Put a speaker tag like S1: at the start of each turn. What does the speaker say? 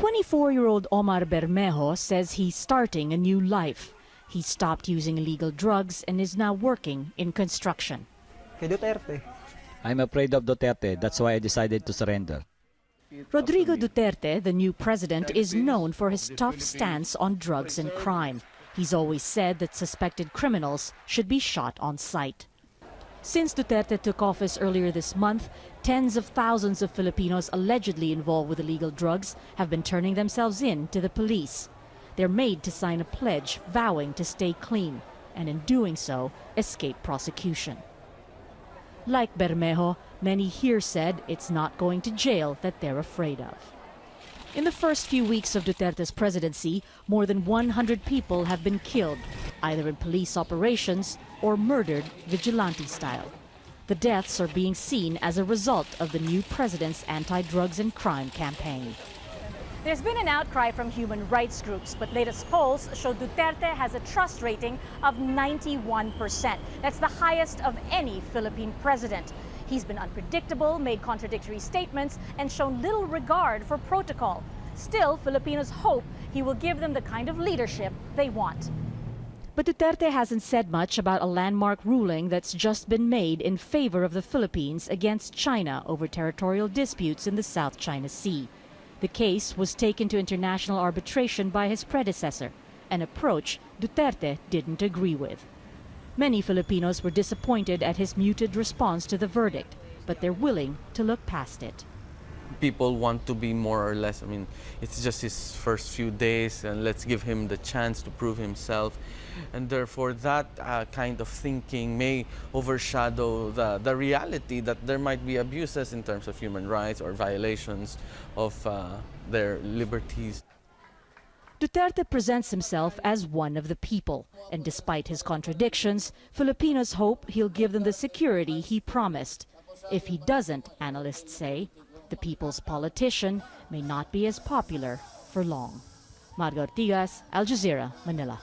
S1: 24-year-old Omar Bermejo says he's starting a new life. He stopped using illegal drugs and is now working in construction.
S2: Kay Duterte.
S3: I'm afraid of Duterte, that's why I decided to surrender.
S1: Rodrigo Duterte, the new president, is known for his tough stance on drugs and crime. He's always said that suspected criminals should be shot on sight. Since Duterte took office earlier this month, tens of thousands of Filipinos allegedly involved with illegal drugs have been turning themselves in to the police. They're made to sign a pledge vowing to stay clean, and in doing so, escape prosecution. Like Bermejo, many here said it's not going to jail that they're afraid of. In the first few weeks of Duterte's presidency, more than 100 people have been killed, either in police operations or murdered vigilante style. The deaths are being seen as a result of the new president's anti-drugs and crime campaign.
S4: There's been an outcry from human rights groups, but latest polls show Duterte has a trust rating of 91%. That's the highest of any Philippine president. He's been unpredictable, made contradictory statements, and shown little regard for protocol. Still, Filipinos hope he will give them the kind of leadership they want.
S1: But Duterte hasn't said much about a landmark ruling that's just been made in favor of the Philippines against China over territorial disputes in the South China Sea. The case was taken to international arbitration by his predecessor, an approach Duterte didn't agree with. Many Filipinos were disappointed at his muted response to the verdict, but they're willing to look past it.
S5: People want to be more or less, it's just his first few days and let's give him the chance to prove himself. And therefore that kind of thinking may overshadow the reality that there might be abuses in terms of human rights or violations of their liberties.
S1: Duterte presents himself as one of the people, and despite his contradictions, Filipinos hope he'll give them the security he promised. If he doesn't, analysts say, the people's politician may not be as popular for long. Marga Ortigas, Al Jazeera, Manila.